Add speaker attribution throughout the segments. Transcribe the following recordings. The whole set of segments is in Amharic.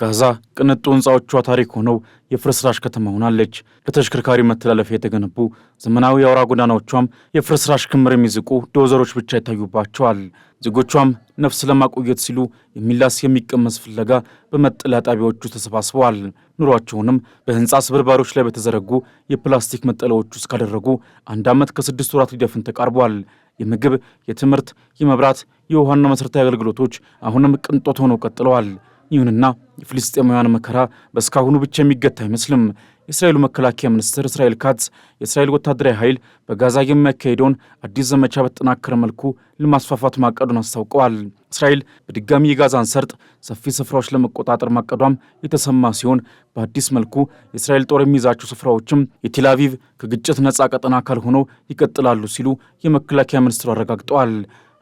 Speaker 1: ጋዛ ቅንጡ ህንፃዎቿ ታሪክ ሆነው የፍርስራሽ ከተማ ሆናለች። ለተሽከርካሪ መተላለፊያ የተገነቡ ዘመናዊ የአውራ ጎዳናዎቿም የፍርስራሽ ክምር የሚዝቁ ዶዘሮች ብቻ ይታዩባቸዋል። ዜጎቿም ነፍስ ለማቆየት ሲሉ የሚላስ የሚቀመስ ፍለጋ በመጠለያ ጣቢያዎቹ ተሰባስበዋል። ኑሯቸውንም በህንፃ ስብርባሪዎች ላይ በተዘረጉ የፕላስቲክ መጠለያዎች ውስጥ ካደረጉ 1 ዓመት ከ6 ወራት ሊደፍን ተቃርቧል። የምግብ፣ የትምህርት፣ የመብራት፣ የውሃና መሠረታዊ አገልግሎቶች አሁንም ቅንጦት ሆነው ቀጥለዋል። ይሁንና የፍልስጤማውያን መከራ በእስካሁኑ ብቻ የሚገታ አይመስልም። የእስራኤሉ መከላከያ ሚኒስትር እስራኤል ካትዝ የእስራኤል ወታደራዊ ኃይል በጋዛ የሚያካሄደውን አዲስ ዘመቻ በተጠናከረ መልኩ ለማስፋፋት ማቀዱን አስታውቀዋል። እስራኤል በድጋሚ የጋዛን ሰርጥ ሰፊ ስፍራዎች ለመቆጣጠር ማቀዷም የተሰማ ሲሆን በአዲስ መልኩ የእስራኤል ጦር የሚይዛቸው ስፍራዎችም የቴል አቪቭ ከግጭት ነፃ ቀጠና አካል ሆነው ይቀጥላሉ ሲሉ የመከላከያ ሚኒስትሩ አረጋግጠዋል።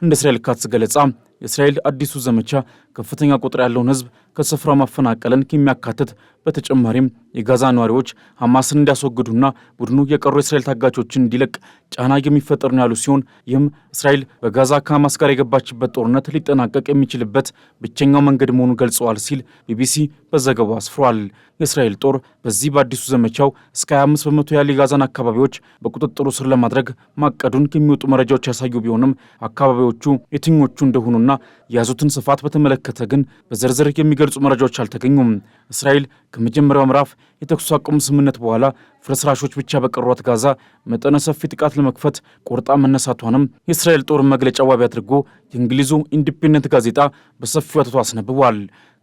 Speaker 1: እንደ እስራኤል ካትዝ ገለጻ የእስራኤል አዲሱ ዘመቻ ከፍተኛ ቁጥር ያለውን ሕዝብ ከስፍራው ማፈናቀልን የሚያካትት በተጨማሪም የጋዛ ነዋሪዎች ሐማስን እንዲያስወግዱና ቡድኑ የቀሩ የእስራኤል ታጋቾችን እንዲለቅ ጫና የሚፈጠር ነው ያሉ ሲሆን ይህም እስራኤል በጋዛ ከሐማስ ጋር የገባችበት ጦርነት ሊጠናቀቅ የሚችልበት ብቸኛው መንገድ መሆኑን ገልጸዋል ሲል ቢቢሲ በዘገባው አስፍሯል። የእስራኤል ጦር በዚህ በአዲሱ ዘመቻው እስከ 25 በመቶ ያህል የጋዛን አካባቢዎች በቁጥጥሩ ስር ለማድረግ ማቀዱን የሚወጡ መረጃዎች ያሳዩ ቢሆንም አካባቢዎቹ የትኞቹ እንደሆኑና የያዙትን ስፋት በተመለከተ ግን በዝርዝር የሚገልጹ መረጃዎች አልተገኙም። እስራኤል ከመጀመሪያው ምዕራፍ የተኩስ አቁም ስምምነት በኋላ ፍርስራሾች ብቻ በቀሯት ጋዛ መጠነ ሰፊ ጥቃት ለመክፈት ቆርጣ መነሳቷንም የእስራኤል ጦር መግለጫ ዋቢ አድርጎ የእንግሊዙ ኢንዲፔንደንት ጋዜጣ በሰፊው አትቶ አስነብቧል።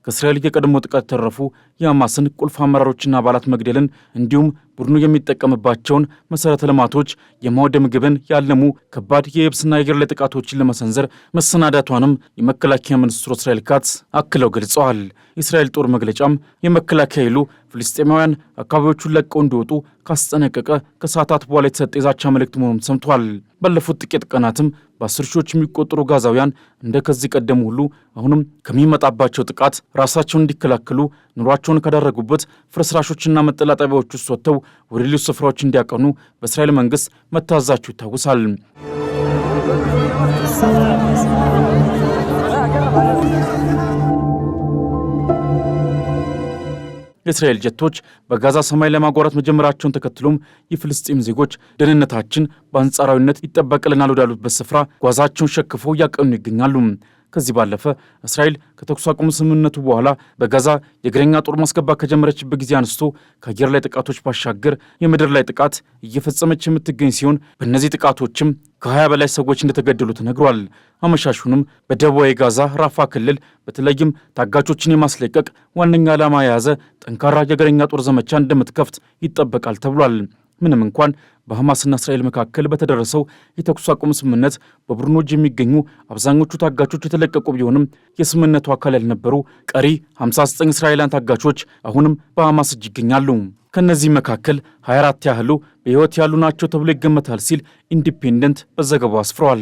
Speaker 1: ከእስራኤል የቀድሞ ጥቃት የተረፉ የሐማስን ቁልፍ አመራሮችና አባላት መግደልን እንዲሁም ቡድኑ የሚጠቀምባቸውን መሠረተ ልማቶች የማውደም ግብን ያለሙ ከባድ የየብስና የአየር ላይ ጥቃቶችን ለመሰንዘር መሰናዳቷንም የመከላከያ ሚኒስትሩ እስራኤል ካትዝ አክለው ገልጸዋል። የእስራኤል ጦር መግለጫም የመከላከያ ኃይሉ ፍልስጤማውያን አካባቢዎቹን ለቀው እንዲወጡ ካስጠነቀቀ ከሰዓታት በኋላ የተሰጠ የዛቻ መልእክት መሆኑን ሰምቷል። ባለፉት ጥቂት ቀናትም በ10 ሺዎች የሚቆጠሩ ጋዛውያን እንደ ከዚህ ቀደም ሁሉ አሁንም ከሚመጣባቸው ጥቃት ራሳቸውን እንዲከላከሉ ኑሯቸውን ካደረጉበት ፍርስራሾችና መጠለያ ጣቢያዎች ውስጥ ወጥተው ወደ ሌሎች ስፍራዎች እንዲያቀኑ በእስራኤል መንግሥት መታዘዛቸው ይታወሳል። የእስራኤል ጀቶች በጋዛ ሰማይ ለማጓራት መጀመራቸውን ተከትሎም የፍልስጤም ዜጎች ደህንነታችን በአንጻራዊነት ይጠበቅልናል ወዳሉበት ስፍራ ጓዛቸውን ሸክፈው እያቀኑ ይገኛሉ። ከዚህ ባለፈ እስራኤል ከተኩስ አቁም ስምምነቱ በኋላ በጋዛ የእግረኛ ጦር ማስገባት ከጀመረችበት ጊዜ አንስቶ ከአየር ላይ ጥቃቶች ባሻገር የምድር ላይ ጥቃት እየፈጸመች የምትገኝ ሲሆን በእነዚህ ጥቃቶችም ከ20 በላይ ሰዎች እንደተገደሉ ተነግሯል። አመሻሹንም በደቡባዊ ጋዛ ራፋ ክልል በተለይም ታጋቾችን የማስለቀቅ ዋነኛ ዓላማ የያዘ ጠንካራ የእግረኛ ጦር ዘመቻ እንደምትከፍት ይጠበቃል ተብሏል። ምንም እንኳን በሐማስና እስራኤል መካከል በተደረሰው የተኩስ አቁም ስምምነት በቡድኑ እጅ የሚገኙ አብዛኞቹ ታጋቾች የተለቀቁ ቢሆንም የስምምነቱ አካል ያልነበሩ ቀሪ 59 እስራኤላውያን ታጋቾች አሁንም በሐማስ እጅ ይገኛሉ። ከእነዚህ መካከል 24 ያህሉ በሕይወት ያሉ ናቸው ተብሎ ይገመታል ሲል ኢንዲፔንደንት በዘገባው አስፍረዋል።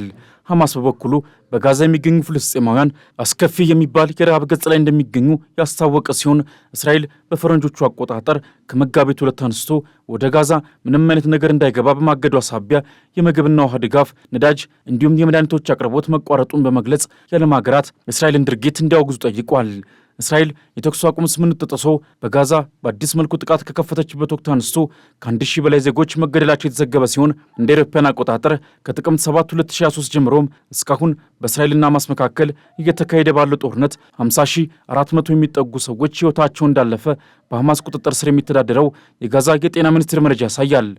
Speaker 1: ሐማስ በበኩሉ በጋዛ የሚገኙ ፍልስጤማውያን አስከፊ የሚባል የረሃብ ገጽ ላይ እንደሚገኙ ያስታወቀ ሲሆን እስራኤል በፈረንጆቹ አቆጣጠር ከመጋቢት 2 አንስቶ ወደ ጋዛ ምንም አይነት ነገር እንዳይገባ በማገዷ ሳቢያ የምግብና ውሃ ድጋፍ፣ ነዳጅ እንዲሁም የመድኃኒቶች አቅርቦት መቋረጡን በመግለጽ የዓለም ሀገራት የእስራኤልን ድርጊት እንዲያወግዙ ጠይቋል። እስራኤል የተኩስ አቁም ስምምነት ተጥሶ በጋዛ በአዲስ መልኩ ጥቃት ከከፈተችበት ወቅት አንስቶ ከ1000 በላይ ዜጎች መገደላቸው የተዘገበ ሲሆን እንደ አውሮፓውያን አቆጣጠር ከጥቅምት 7 2023 ጀምሮም እስካሁን በእስራኤልና ሐማስ መካከል እየተካሄደ ባለው ጦርነት 50400 የሚጠጉ ሰዎች ሕይወታቸው እንዳለፈ በሐማስ ቁጥጥር ስር የሚተዳደረው የጋዛ የጤና ሚኒስቴር መረጃ ያሳያል።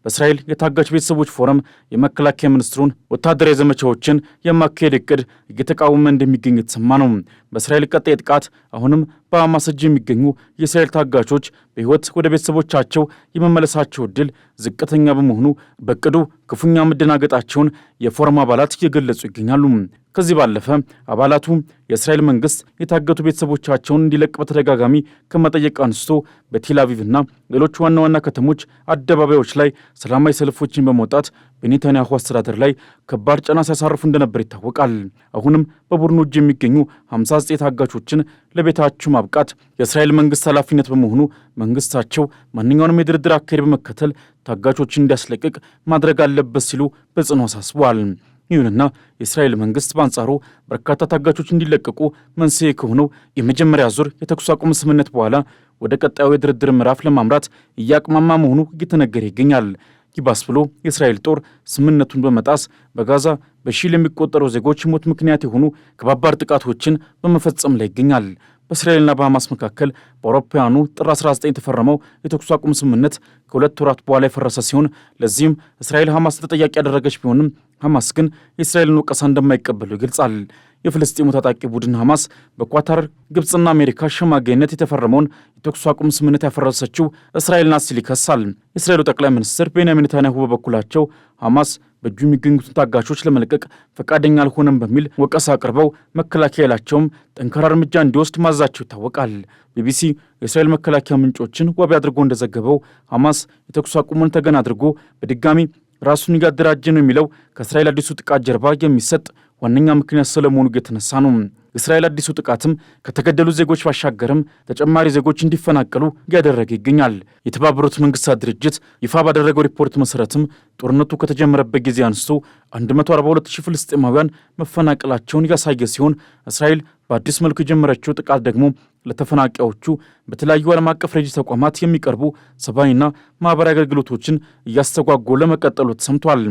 Speaker 1: በእስራኤል የታጋች ቤተሰቦች ፎረም የመከላከያ ሚኒስትሩን ወታደራዊ ዘመቻዎችን የማካሄድ እቅድ እየተቃወመ እንደሚገኝ የተሰማ ነው። በእስራኤል ቀጣይ ጥቃት አሁንም በሐማስ እጅ የሚገኙ የእስራኤል ታጋቾች በሕይወት ወደ ቤተሰቦቻቸው የመመለሳቸው ዕድል ዝቅተኛ በመሆኑ በእቅዱ ክፉኛ መደናገጣቸውን የፎረም አባላት እየገለጹ ይገኛሉ። ከዚህ ባለፈ አባላቱ የእስራኤል መንግሥት የታገቱ ቤተሰቦቻቸውን እንዲለቅ በተደጋጋሚ ከመጠየቅ አንስቶ በቴል አቪቭና ሌሎች ዋና ዋና ከተሞች አደባባዮች ላይ ሰላማዊ ሰልፎችን በመውጣት በኔታንያሁ አስተዳደር ላይ ከባድ ጫና ሲያሳርፉ እንደነበር ይታወቃል። አሁንም በቡድኑ እጅ የሚገኙ 59 ታጋቾችን ለቤታቸው ማብቃት የእስራኤል መንግስት ኃላፊነት በመሆኑ መንግስታቸው ማንኛውንም የድርድር አካሄድ በመከተል ታጋቾችን እንዲያስለቅቅ ማድረግ አለበት ሲሉ በጽኑ አሳስበዋል። ይሁንና የእስራኤል መንግስት በአንጻሩ በርካታ ታጋቾች እንዲለቀቁ መንስኤ ከሆነው የመጀመሪያ ዙር የተኩስ አቁም ስምምነት በኋላ ወደ ቀጣዩ የድርድር ምዕራፍ ለማምራት እያቅማማ መሆኑ እየተነገረ ይገኛል። ይባስ ብሎ የእስራኤል ጦር ስምምነቱን በመጣስ በጋዛ በሺህ ለሚቆጠሩ ዜጎች ሞት ምክንያት የሆኑ ከባባድ ጥቃቶችን በመፈጸም ላይ ይገኛል። በእስራኤልና በሐማስ መካከል በአውሮፓውያኑ ጥር 19 የተፈረመው የተኩስ አቁም ስምምነት ከሁለት ወራት በኋላ የፈረሰ ሲሆን ለዚህም እስራኤል ሐማስ ተጠያቂ ያደረገች ቢሆንም ሐማስ ግን የእስራኤልን ወቀሳ እንደማይቀበሉ ይገልጻል። የፍልስጤሙ ታጣቂ ቡድን ሐማስ በኳታር ግብፅና አሜሪካ አሸማጋይነት የተፈረመውን የተኩስ አቁም ስምምነት ያፈረሰችው እስራኤል ናት ሲል ይከሳል። የእስራኤሉ ጠቅላይ ሚኒስትር ቤንያሚን ኔታንያሁ በበኩላቸው ሐማስ በእጁ የሚገኙትን ታጋቾች ለመልቀቅ ፈቃደኛ አልሆነም በሚል ወቀሳ አቅርበው መከላከያ ኃይላቸውም ጠንካራ እርምጃ እንዲወስድ ማዛቸው ይታወቃል። ቢቢሲ የእስራኤል መከላከያ ምንጮችን ዋቢ አድርጎ እንደዘገበው ሐማስ የተኩስ አቁሙን ተገን አድርጎ በድጋሚ ራሱን እያደራጀ ነው የሚለው ከእስራኤል አዲሱ ጥቃት ጀርባ የሚሰጥ ዋነኛ ምክንያት ስለመሆኑ የተነሳ ነው። የእስራኤል አዲሱ ጥቃትም ከተገደሉ ዜጎች ባሻገርም ተጨማሪ ዜጎች እንዲፈናቀሉ እያደረገ ይገኛል። የተባበሩት መንግስታት ድርጅት ይፋ ባደረገው ሪፖርት መሰረትም ጦርነቱ ከተጀመረበት ጊዜ አንስቶ 142,000 ፍልስጤማውያን መፈናቀላቸውን ያሳየ ሲሆን እስራኤል በአዲስ መልኩ የጀመረችው ጥቃት ደግሞ ለተፈናቃዮቹ በተለያዩ ዓለም አቀፍ ረጂ ተቋማት የሚቀርቡ ሰብአዊና ማኅበራዊ አገልግሎቶችን እያስተጓጎለ መቀጠሉ ተሰምቷል።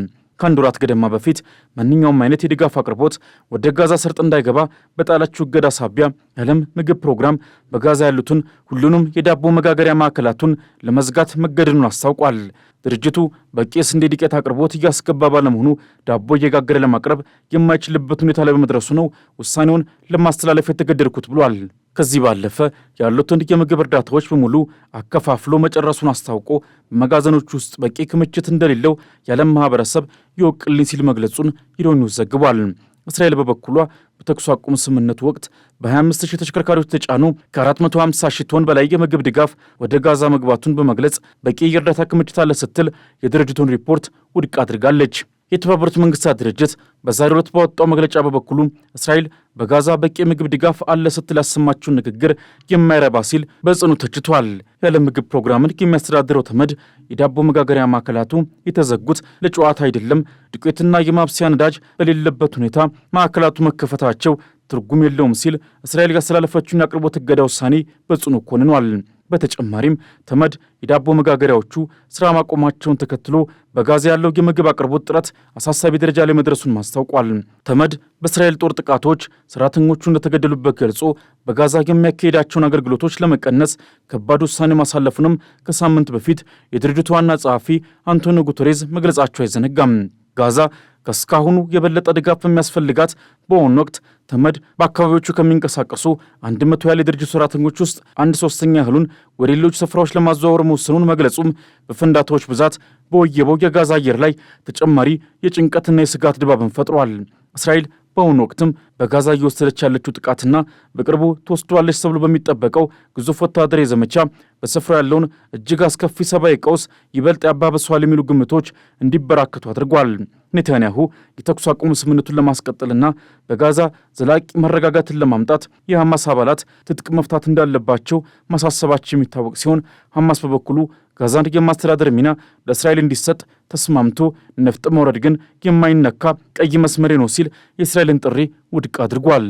Speaker 1: ከአንድ ወራት ገደማ በፊት ማንኛውም አይነት የድጋፍ አቅርቦት ወደ ጋዛ ሰርጥ እንዳይገባ በጣለችው እገዳ ሳቢያ የዓለም ምግብ ፕሮግራም በጋዛ ያሉትን ሁሉንም የዳቦ መጋገሪያ ማዕከላቱን ለመዝጋት መገደዱን አስታውቋል። ድርጅቱ በቂ የስንዴ ዱቄት አቅርቦት እያስገባ ባለመሆኑ ዳቦ እየጋገረ ለማቅረብ የማይችልበት ሁኔታ ላይ በመድረሱ ነው ውሳኔውን ለማስተላለፍ የተገደድኩት ብሏል። ከዚህ ባለፈ ያሉትን የምግብ እርዳታዎች በሙሉ አከፋፍሎ መጨረሱን አስታውቆ በመጋዘኖች ውስጥ በቂ ክምችት እንደሌለው የዓለም ማህበረሰብ ይወቅልኝ ሲል መግለጹን ኢሮኒውስ ዘግቧል። እስራኤል በበኩሏ በተኩስ አቁም ስምምነቱ ወቅት በ25,000 ተሽከርካሪዎች ተጫኑ ከ450,000 ቶን በላይ የምግብ ድጋፍ ወደ ጋዛ መግባቱን በመግለጽ በቂ የእርዳታ ክምችት አለ ስትል የድርጅቱን ሪፖርት ውድቅ አድርጋለች። የተባበሩት መንግስታት ድርጅት በዛሬው ዕለት ባወጣው መግለጫ በበኩሉ እስራኤል በጋዛ በቂ የምግብ ድጋፍ አለ ስትል ያሰማችውን ንግግር የማይረባ ሲል በጽኑ ተችቷል። የዓለም ምግብ ፕሮግራምን የሚያስተዳድረው ተመድ የዳቦ መጋገሪያ ማዕከላቱ የተዘጉት ለጨዋታ አይደለም፣ ዱቄትና የማብሰያ ነዳጅ በሌለበት ሁኔታ ማዕከላቱ መከፈታቸው ትርጉም የለውም ሲል እስራኤል ያስተላለፈችውን የአቅርቦት እገዳ ውሳኔ በጽኑ ኮንኗል። በተጨማሪም ተመድ የዳቦ መጋገሪያዎቹ ስራ ማቆማቸውን ተከትሎ በጋዛ ያለው የምግብ አቅርቦት ጥረት አሳሳቢ ደረጃ ላይ መድረሱን ማስታውቋል። ተመድ በእስራኤል ጦር ጥቃቶች ሰራተኞቹ እንደተገደሉበት ገልጾ በጋዛ የሚያካሄዳቸውን አገልግሎቶች ለመቀነስ ከባድ ውሳኔ ማሳለፉንም ከሳምንት በፊት የድርጅቱ ዋና ጸሐፊ አንቶኒዮ ጉተሬዝ መግለጻቸው አይዘነጋም። ጋዛ ከእስካሁኑ የበለጠ ድጋፍ በሚያስፈልጋት በአሁኑ ወቅት ተመድ በአካባቢዎቹ ከሚንቀሳቀሱ 100 ያህል የድርጅቱ ሰራተኞች ውስጥ 1/3 ያህሉን ወደ ሌሎች ስፍራዎች ለማዘዋወር መወሰኑን መግለጹም በፍንዳታዎች ብዛት በወየበው የጋዛ አየር ላይ ተጨማሪ የጭንቀትና የስጋት ድባብን ፈጥሯል። እስራኤል በአሁኑ ወቅትም በጋዛ እየወሰደች ያለችው ጥቃትና በቅርቡ ትወስደዋለች ተብሎ በሚጠበቀው ግዙፍ ወታደራዊ ዘመቻ በስፍራው ያለውን እጅግ አስከፊ ሰብአዊ ቀውስ ይበልጥ ያባብሰዋል የሚሉ ግምቶች እንዲበራከቱ አድርጓል። ኔታንያሁ የተኩስ አቁም ስምምነቱን ለማስቀጠልና በጋዛ ዘላቂ መረጋጋትን ለማምጣት የሐማስ አባላት ትጥቅ መፍታት እንዳለባቸው ማሳሰባቸው የሚታወቅ ሲሆን ሐማስ በበኩሉ ጋዛን የማስተዳደር ሚና ለእስራኤል እንዲሰጥ ተስማምቶ ነፍጥ መውረድ ግን የማይነካ ቀይ መስመሬ ነው ሲል የእስራኤልን ጥሪ ውድቅ አድርጓል።